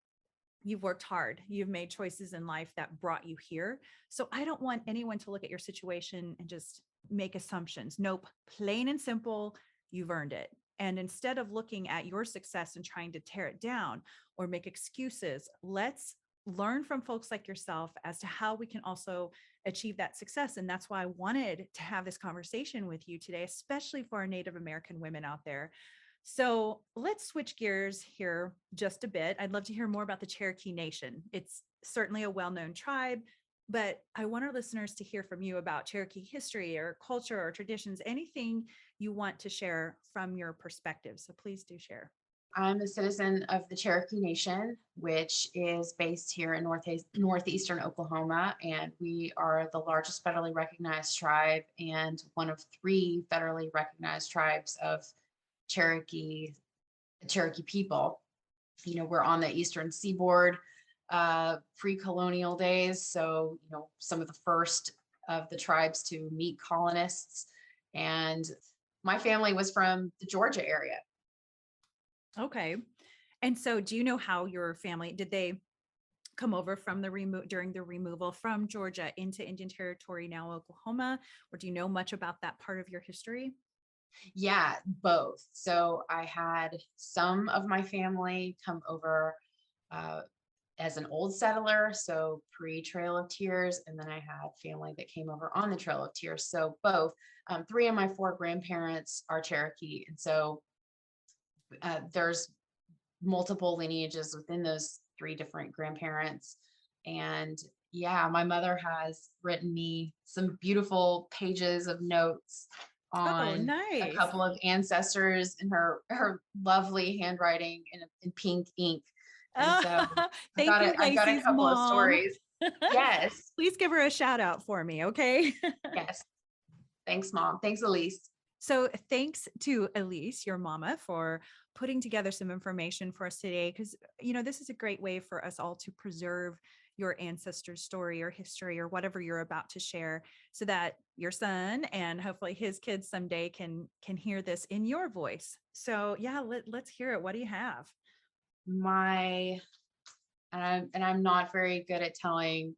you've worked hard. You've made choices in life that brought you here. So I don't want anyone to look at your situation and just make assumptions. Nope, plain and simple, you've earned it. And instead of looking at your success and trying to tear it down or make excuses, let's learn from folks like yourself as to how we can also achieve that success. And that's why I wanted to have this conversation with you today, especially for our Native American women out there. So let's switch gears here just a bit. I'd love to hear more about the Cherokee Nation. It's certainly a well-known tribe, but I want our listeners to hear from you about Cherokee history or culture or traditions, anything you want to share from your perspective. So please do share. I'm a citizen of the Cherokee Nation, which is based here in northeastern Oklahoma, and we are the largest federally recognized tribe and one of three federally recognized tribes of Cherokee people. We're on the eastern seaboard, pre-colonial days, so some of the first of the tribes to meet colonists. And my family was from the Georgia area. Okay. And so do you know how your family, did they come over from during the removal from Georgia into Indian Territory, now Oklahoma? Or do you know much about that part of your history? Yeah, both. So I had some of my family come over uh, as an old settler, so pre-Trail of Tears, and then I had family that came over on the Trail of Tears. So both. Three of my four grandparents are Cherokee, and so there's multiple lineages within those three different grandparents. And yeah, my mother has written me some beautiful pages of notes Oh, on a nice. couple of ancestors in her lovely handwriting in pink ink. And Oh, so thank you, I've got a Lacey's couple of mom. stories. Yes. Please give her a shout out for me, okay? Yes. Thanks, Mom. Thanks, Elise. So thanks to Elise, your mama, for putting together some information for us today, because, this is a great way for us all to preserve your ancestors' story or history or whatever you're about to share, so that your son and hopefully his kids someday can hear this in your voice. So yeah, let's hear it. What do you have? My and I'm not very good at telling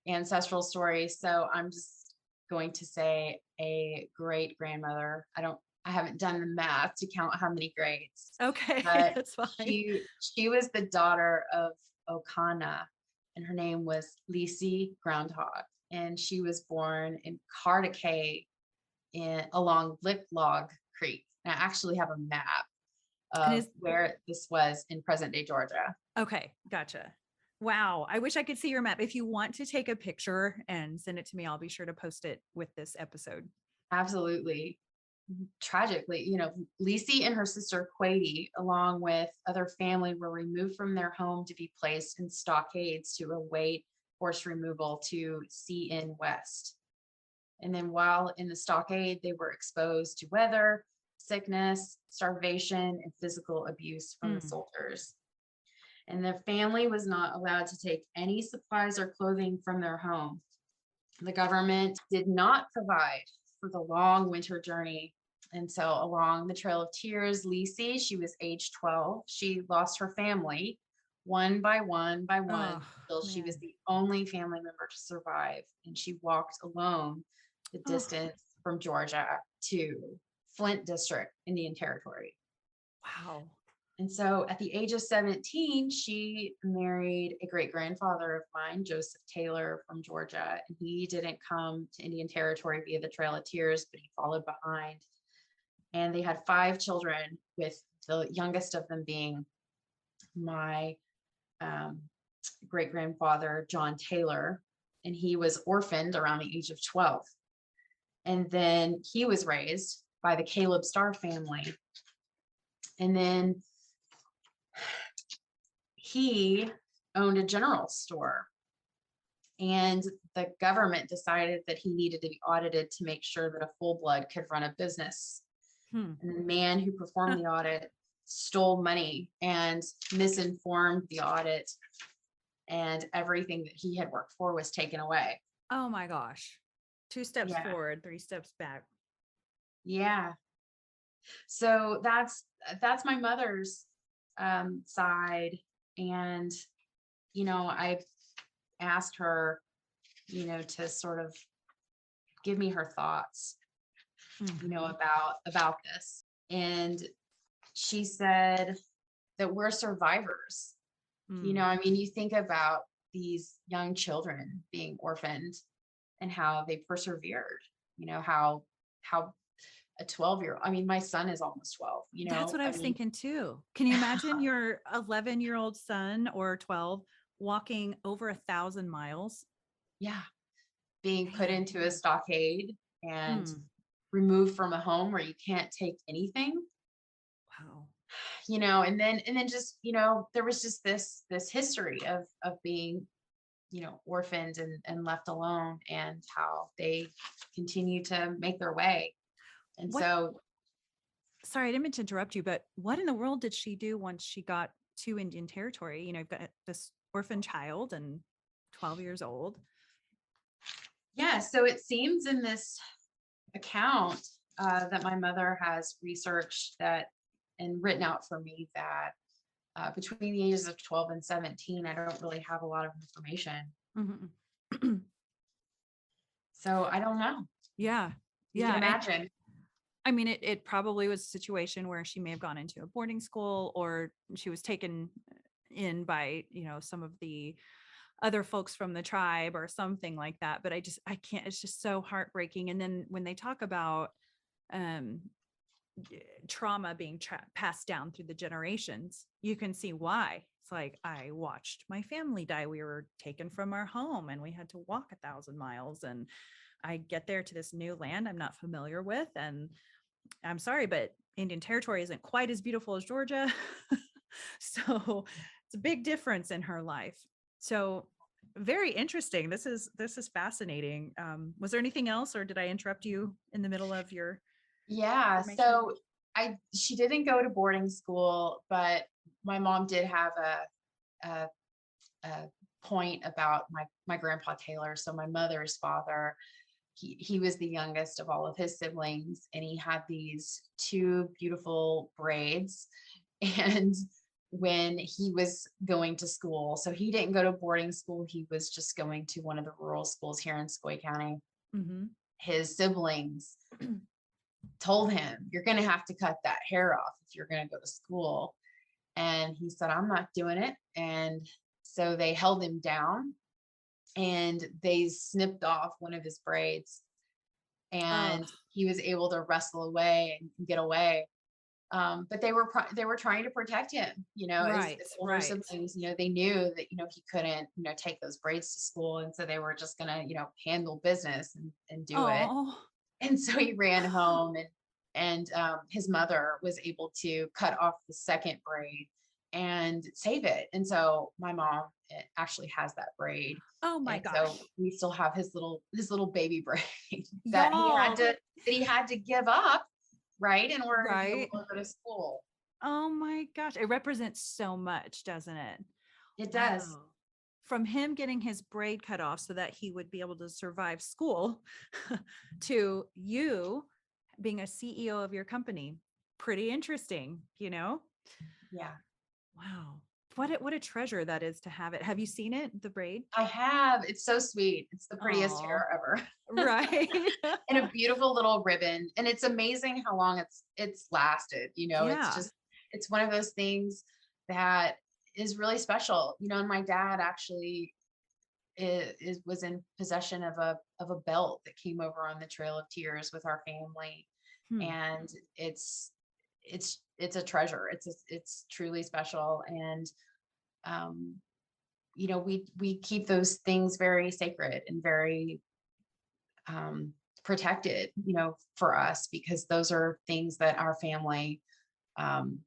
ancestral stories, so I'm just going to say a great grandmother. I haven't done the math to count how many greats, Okay, but that's fine. she was the daughter of Okana, and her name was Lacey Groundhog, and she was born in Cartacay along Log Creek. And I actually have a map And of where this was in present day Georgia. okay, gotcha. Wow. I wish I could see your map. If you want to take a picture and send it to me, I'll be sure to post it with this episode. Absolutely. Tragically, Lacey and her sister Quady, along with other family, were removed from their home to be placed in stockades to await forced removal to CN West. And then while in the stockade, they were exposed to weather, sickness, starvation, and physical abuse from the Mm. soldiers. And the family was not allowed to take any supplies or clothing from their home. The government did not provide for the long winter journey. And so along the Trail of Tears, Lacey, she was age 12. She lost her family one by one by one Oh, until she was man. the only family member to survive. And she walked alone the Oh, distance from Georgia to Flint District, Indian Territory. wow. And so at the age of 17, she married a great grandfather of mine, Joseph Taylor from Georgia. And he didn't come to Indian Territory via the Trail of Tears, but he followed behind. And they had 5 children, with the youngest of them being my great grandfather, John Taylor. And he was orphaned around the age of 12. And then he was raised by the Caleb Starr family. And then he owned a general store, and the government decided that he needed to be audited to make sure that a full blood could run a business. Hmm. And the man who performed the audit stole money and misinformed the audit, and everything that he had worked for was taken away. Oh my gosh. 2 steps Yeah. forward, 3 steps back. Yeah. So that's my mother's side. And, I've asked her, to sort of give me her thoughts, Mhm. about this. And she said that we're survivors. Mm. You think about these young children being orphaned and how they persevered, how a 12-year-old, my son is almost 12, That's what I was thinking too. Can you imagine your 11-year-old son or 12 walking over 1,000 miles? yeah, being put Man. into a stockade and Mm. removed from a home where you can't take anything, Wow. and then just, there was just this history of being, orphaned and left alone, and how they continue to make their way. And What so, Sorry, I didn't mean to interrupt you, but what in the world did she do once she got to Indian Territory? You've got this orphan child and 12 years old. yeah, so it seems in this account that my mother has researched that and written out for me, that between the ages of 12 and 17, I don't really have a lot of information. Mhm. So I don't know. Yeah. You can Yeah. And imagine. I mean, it probably was a situation where she may have gone into a boarding school, or she was taken in by, some of the other folks from the tribe or something like that. But I can't, it's just so heartbreaking. And then when they talk about um, trauma being passed down through the generations, you can see why. It's like, I watched my family die. We were taken from our home and we had to walk 1,000 miles. And I get there to this new land I'm not familiar with. And I'm sorry, but Indian Territory isn't quite as beautiful as Georgia. So it's a big difference in her life. So very interesting. This is fascinating. Was there anything else, or did I interrupt you in the middle of your Yeah. information? So she didn't go to boarding school, but my mom did have a point about my grandpa Taylor. So my mother's father, he was the youngest of all of his siblings, and he had these 2 beautiful braids. And when he was going to school, so he didn't go to boarding school, he was just going to one of the rural schools here in Sequoia County. Mhm. His siblings told him, "You're going to have to cut that hair off if you're going to go to school." And he said, "I'm not doing it." And so they held him down and they snipped off one of his braids, Oh, and he was able to wrestle away and get away. But they were trying to protect him, Right, his older right. siblings, they knew that, he couldn't, take those braids to school. And so they were just gonna, handle business and do it. Oh, And so he ran home, and his mother was able to cut off the second braid and save it. And so my mom actually has that braid. oh my And gosh. so we still have his little baby braid that Y'all, he had to give up, right, in order to be able right? to go to school. Oh my gosh. It represents so much, doesn't it? It does. Wow. From him getting his braid cut off so that he would be able to survive school to you being a CEO of your company. Pretty interesting, Yeah. Wow. What a treasure that is to have it. Have you seen it, the braid? I have. It's so sweet. It's the prettiest Oh, hair ever. right. And a beautiful little ribbon. And it's amazing how long it's lasted. It's Yeah. just it's one of those things that is really special. And my dad actually was in possession of a belt that came over on the Trail of Tears with our family. Hmm. And it's a treasure. It's truly special. And um we keep those things very sacred and very protected, for us, because those are things that our family um,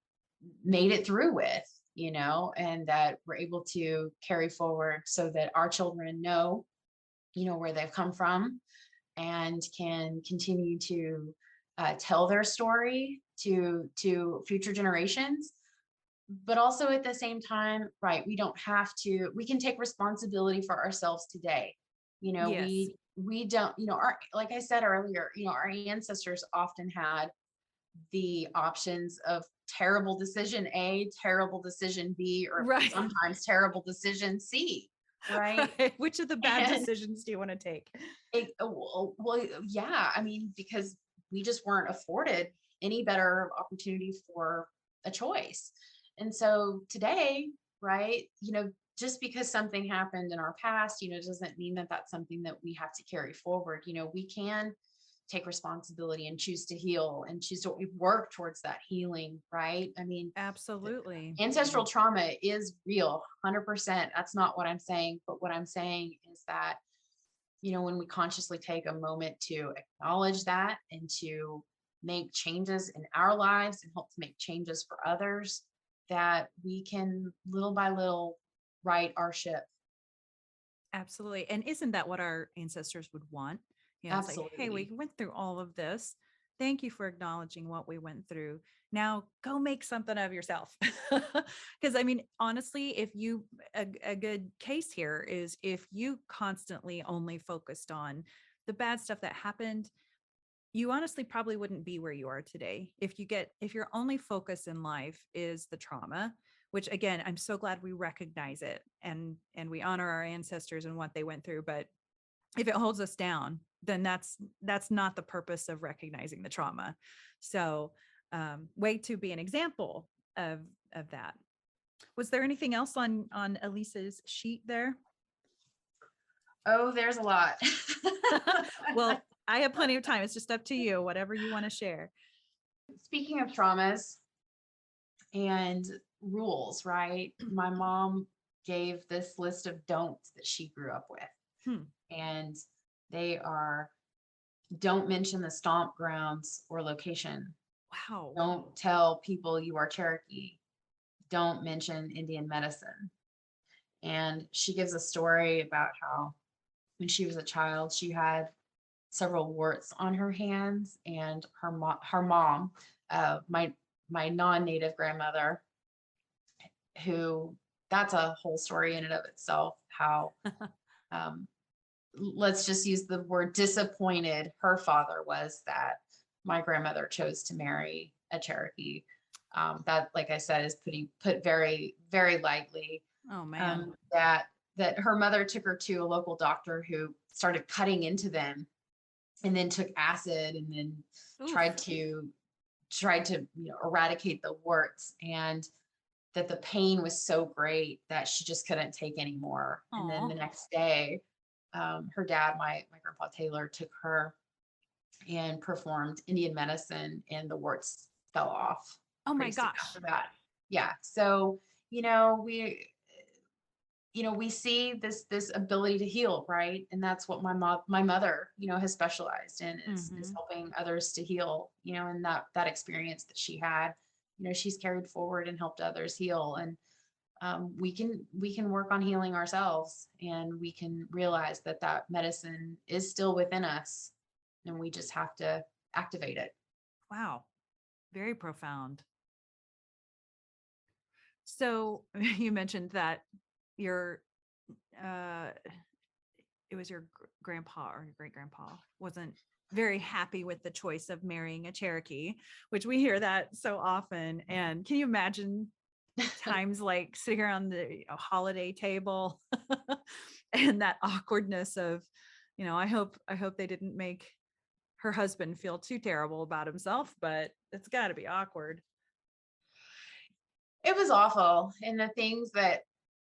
made it through with, and that we're able to carry forward so that our children know, where they've come from, and can continue to tell their story to future generations. But also at the same time, right, we can take responsibility for ourselves today. Yes. We don't, like I said earlier, our ancestors often had the options of terrible decision A, terrible decision B, or Right. sometimes terrible decision C, right? Right. Which of the bad And decisions do you want to take? yeah, I mean, because we just weren't afforded any better opportunity for a choice. And so today, right, just because something happened in our past, doesn't mean that that's something that we have to carry forward. We can take responsibility and choose to heal and choose to work towards that healing, right? I mean, Absolutely. ancestral trauma is real, 100%. That's not what I'm saying. But what I'm saying is that, when we consciously take a moment to acknowledge that and to make changes in our lives and help to make changes for others, that we can little by little right our ship. Absolutely. And isn't that what our ancestors would want? It's like, hey, we Absolutely. went through all of this. Thank you for acknowledging what we went through. Now go make something of yourself. Because I mean, honestly, a good case here is if you constantly only focused on the bad stuff that happened, you honestly probably wouldn't be where you are today. If your only focus in life is the trauma, which again, I'm so glad we recognize it and we honor our ancestors and what they went through. But if it holds us down, then that's not the purpose of recognizing the trauma. So way to be an example of that. Was there anything else on Elisa's sheet there? Oh, there's a lot. Well, I have plenty of time. It's just up to you, whatever you want to share. Speaking of traumas and rules, right? My mom gave this list of don'ts that she grew up with. Hmm. And they are: don't mention the stomp grounds or location. Wow. Don't tell people you are Cherokee. Don't mention Indian medicine. And she gives a story about how when she was a child, she had several warts on her hands, and her mom, my non-native grandmother, who, that's a whole story in and of itself, how um, let's just use the word disappointed her father was that my grandmother chose to marry a Cherokee. That, like I said, is put very, very lightly. Oh man. That her mother took her to a local doctor who started cutting into them, and then took acid, and then Oof. tried to eradicate the warts, and that the pain was so great that she just couldn't take anymore. And then Aw. the next day, her dad, my grandpa Taylor, took her and performed Indian medicine, and the warts fell off. Oh my pretty soon gosh. after that. Yeah. So, you know, we see this ability to heal, right? And that's what my mother, has specialized in, is Hmm. helping others to heal, and that experience that she had, she's carried forward and helped others heal. And we can work on healing ourselves, and we can realize that medicine is still within us, and we just have to activate it. Wow. Very profound. So you mentioned that your uh it was your grandpa or your great grandpa wasn't very happy with the choice of marrying a Cherokee, which we hear that so often. And can you imagine times like sitting around the holiday table and that awkwardness of, I hope they didn't make her husband feel too terrible about himself, but it's got to be awkward. It was awful, and the things that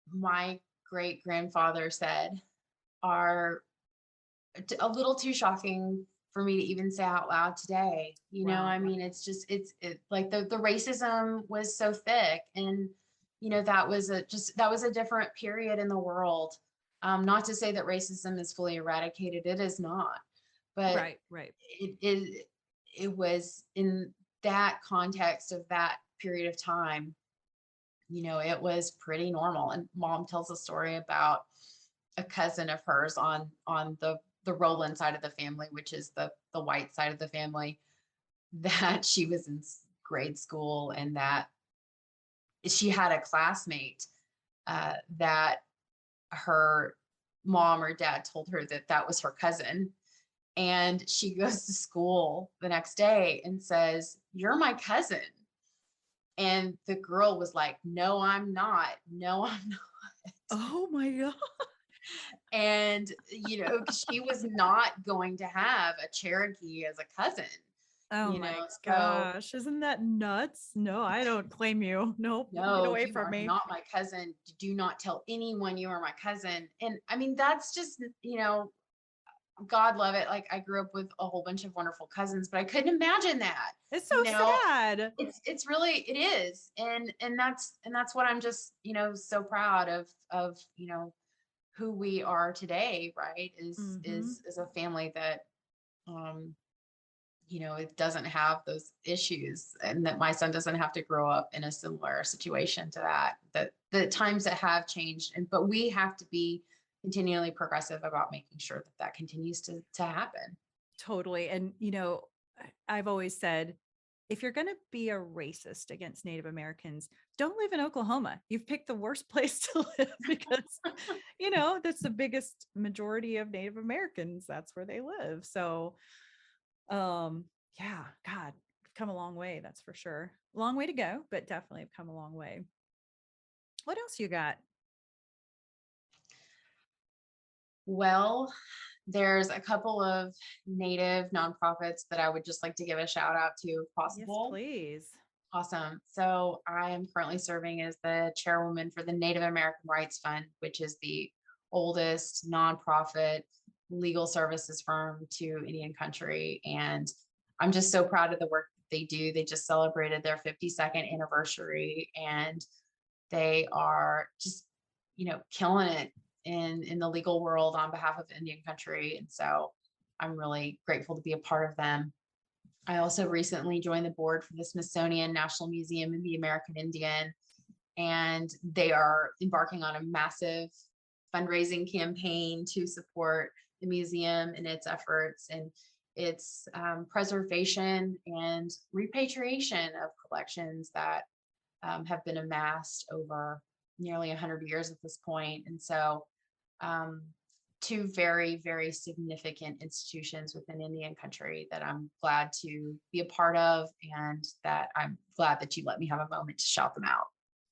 my great grandfather said are a little too shocking for me to even say out loud today. Wow. I mean, like the racism was so thick, and that was a different period in the world. Not to say that racism is fully eradicated, it is not, but Right, right. it was in that context of that period of time. It was pretty normal. And mom tells a story about a cousin of hers on the Roland side of the family, which is the white side of the family, that she was in grade school, and that she had a classmate that her mom or dad told her that was her cousin. And she goes to school the next day and says, "You're my cousin." And the girl was like, "No, I'm not. No, I'm not." Oh my God. And, she was not going to have a Cherokee as a cousin, Oh you know, my so gosh. Isn't that nuts? No, I don't claim you. Nope. Get no, away you from are me. not my cousin. Do not tell anyone you are my cousin. And I mean, that's just, God love it. Like, I grew up with a whole bunch of wonderful cousins, but I couldn't imagine that, It's so you know, sad. it's really, it is. And that's what I'm just, so proud of, who we are today, right? Is Hmm. is is a family that, um it doesn't have those issues, and that my son doesn't have to grow up in a similar situation to that the times that have changed, but we have to be continually progressive about making sure that continues to happen. Totally. And, I've always said, if you're going to be a racist against Native Americans, don't live in Oklahoma. You've picked the worst place to live because, that's the biggest majority of Native Americans. That's where they live. So, yeah, God, we've come a long way. That's for sure. Long way to go, but definitely have come a long way. What else you got? Well, there's a couple of native nonprofits that I would just like to give a shout out to, if Yes, possible. please. Awesome. So I am currently serving as the chairwoman for the Native American Rights Fund, which is the oldest nonprofit legal services firm to Indian country. And I'm just so proud of the work that they do. They just celebrated their 52nd anniversary, and they are just, killing it in the legal world on behalf of Indian country. And so I'm really grateful to be a part of them. I also recently joined the board for the Smithsonian National Museum of the American Indian, and they are embarking on a massive fundraising campaign to support the museum and its efforts and its preservation and repatriation of collections that have been amassed over nearly 100 years at this point. And so, um, two very, very significant institutions within Indian country that I'm glad to be a part of, and that I'm glad that you let me have a moment to shout them out.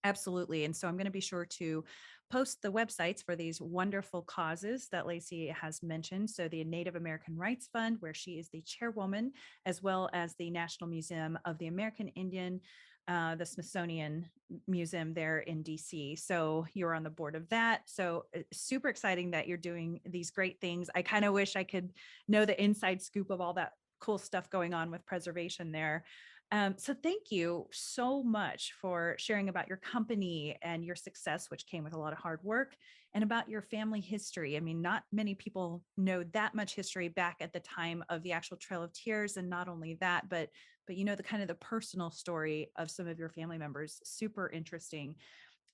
Absolutely. And so I'm going to be sure to post the websites for these wonderful causes that Lacey has mentioned. So the Native American Rights Fund, where she is the chairwoman, as well as the National Museum of the American Indian, the Smithsonian Museum there in DC. So you're on the board of that. So super exciting that you're doing these great things. I kind of wish I could know the inside scoop of all that cool stuff going on with preservation there. So thank you so much for sharing about your company and your success, which came with a lot of hard work, and about your family history. I mean, not many people know that much history back at the time of the actual Trail of Tears. And not only that, but you know, the kind of the personal story of some of your family members. Super interesting.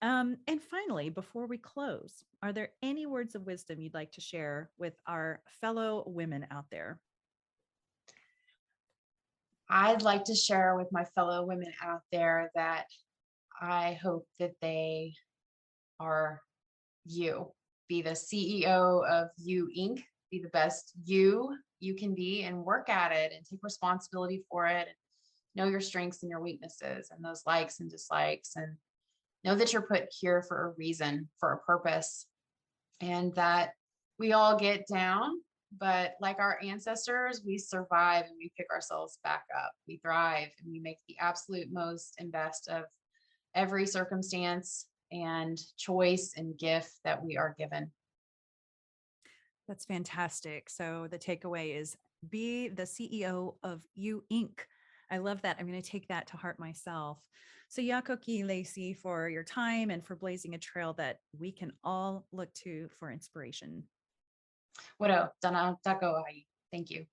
And finally, before we close, are there any words of wisdom you'd like to share with our fellow women out there? I'd like to share with my fellow women out there that I hope that they are you. Be the CEO of You Inc. Be the best you can be and work at it and take responsibility for it. Know your strengths and your weaknesses and those likes and dislikes, and know that you're put here for a reason, for a purpose, and that we all get down, but like our ancestors, we survive and we pick ourselves back up. We thrive and we make the absolute most and best of every circumstance and choice and gift that we are given. That's fantastic. So the takeaway is be the CEO of You Inc. I love that. I'm going to take that to heart myself. So Yakoki Lacey, for your time and for blazing a trail that we can all look to for inspiration. Widow, Dana Dako Hai. Thank you.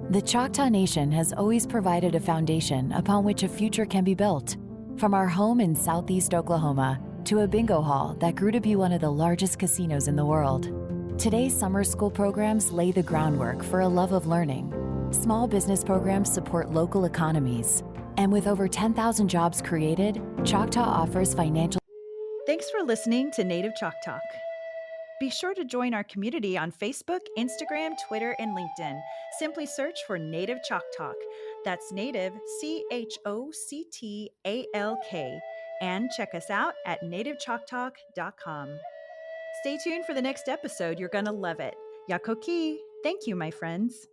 The Choctaw Nation has always provided a foundation upon which a future can be built. From our home in southeast Oklahoma to a bingo hall that grew to be one of the largest casinos in the world. Today's summer school programs lay the groundwork for a love of learning. Small business programs support local economies. And with over 10,000 jobs created, Choctaw offers financial. Thanks for listening to Native Chalk Talk. Be sure to join our community on Facebook, Instagram, Twitter, and LinkedIn. Simply search for Native Chalk Talk. That's Native, CHOCTALK. And check us out at nativechalktalk.com. Stay tuned for the next episode. You're going to love it. Yakoki. Thank you, my friends.